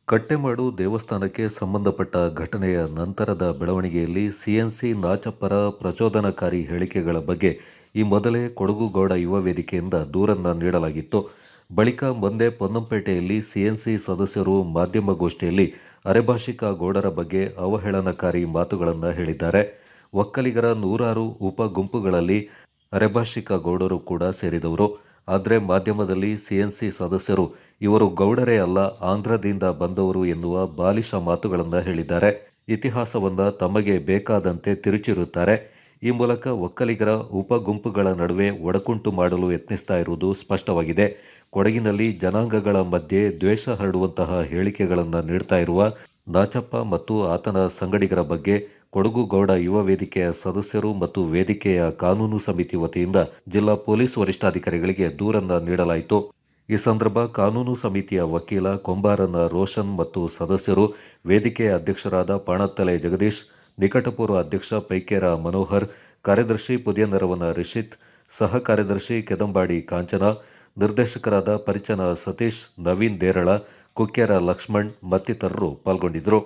ಕಟ್ಟೆಮಾಡು ದೇವಸ್ಥಾನಕ್ಕೆ ಸಂಬಂಧಪಟ್ಟ ಘಟನೆಯ ನಂತರದ ಬೆಳವಣಿಗೆಯಲ್ಲಿ ಸಿಎನ್ಸಿ ನಾಚಪ್ಪರ ಪ್ರಚೋದನಕಾರಿ ಹೇಳಿಕೆಗಳ ಬಗ್ಗೆ ಈ ಮೊದಲೇ ಕೊಡಗು ಗೌಡ ಯುವ ವೇದಿಕೆಯಿಂದ ದೂರನ್ನ ನೀಡಲಾಗಿತ್ತು. ಬಳಿಕ ಮೊನ್ನೆ ಪೊನ್ನಂಪೇಟೆಯಲ್ಲಿ ಸಿಎನ್ಸಿ ಸದಸ್ಯರು ಮಾಧ್ಯಮಗೋಷ್ಠಿಯಲ್ಲಿ ಅರೆಭಾಷಿಕ ಗೌಡರ ಬಗ್ಗೆ ಅವಹೇಳನಕಾರಿ ಮಾತುಗಳನ್ನು ಹೇಳಿದ್ದಾರೆ. ಒಕ್ಕಲಿಗರ ನೂರಾರು ಉಪ ಗುಂಪುಗಳಲ್ಲಿ ಅರೆಭಾಷಿಕ ಗೌಡರು ಕೂಡ ಸೇರಿದವರು. ಆದರೆ ಮಾಧ್ಯಮದಲ್ಲಿ ಸಿಎನ್ಸಿ ಸದಸ್ಯರು ಇವರು ಗೌಡರೇ ಅಲ್ಲ, ಆಂಧ್ರದಿಂದ ಬಂದವರು ಎನ್ನುವ ಬಾಲಿಶ ಮಾತುಗಳನ್ನು ಹೇಳಿದ್ದಾರೆ. ಇತಿಹಾಸವನ್ನ ತಮಗೆ ಬೇಕಾದಂತೆ ತಿರುಚಿರುತ್ತಾರೆ. ಈ ಮೂಲಕ ಒಕ್ಕಲಿಗರ ಉಪ ಗುಂಪುಗಳ ನಡುವೆ ಒಡಕುಂಟು ಮಾಡಲು ಯತ್ನಿಸ್ತಾ ಇರುವುದು ಸ್ಪಷ್ಟವಾಗಿದೆ. ಕೊಡಗಿನಲ್ಲಿ ಜನಾಂಗಗಳ ಮಧ್ಯೆ ದ್ವೇಷ ಹರಡುವಂತಹ ಹೇಳಿಕೆಗಳನ್ನು ನೀಡ್ತಾ ಇರುವ ನಾಚಪ್ಪ ಮತ್ತು ಆತನ ಸಂಗಡಿಗರ ಬಗ್ಗೆ ಕೊಡಗು ಗೌಡ ಯುವ ವೇದಿಕೆಯ ಸದಸ್ಯರು ಮತ್ತು ವೇದಿಕೆಯ ಕಾನೂನು ಸಮಿತಿ ವತಿಯಿಂದ ಜಿಲ್ಲಾ ಪೊಲೀಸ್ ವರಿಷ್ಠಾಧಿಕಾರಿಗಳಿಗೆ ದೂರನ್ನ ನೀಡಲಾಯಿತು. ಈ ಸಂದರ್ಭ ಕಾನೂನು ಸಮಿತಿಯ ವಕೀಲ ಕೊಂಬಾರನ ರೋಷನ್ ಮತ್ತು ಸದಸ್ಯರು, ವೇದಿಕೆಯ ಅಧ್ಯಕ್ಷರಾದ ಪಾಣತ್ತಲೆ ಜಗದೀಶ್, ನಿಕಟಪೂರ್ವ ಅಧ್ಯಕ್ಷ ಪೈಕೇರ ಮನೋಹರ್, ಕಾರ್ಯದರ್ಶಿ ಪುದಿಯನರವನ ರಿಷಿತ್, ಸಹ ಕಾರ್ಯದರ್ಶಿ ಕೆದಂಬಾಡಿ ಕಾಂಚನ, ನಿರ್ದೇಶಕರಾದ ಪರಿಚನ ಸತೀಶ್, ನವೀನ್ ದೇರಳ, ಕುಕ್ಕೆರ ಲಕ್ಷ್ಮಣ್ ಮತ್ತಿತರರು ಪಾಲ್ಗೊಂಡಿದ್ದರು.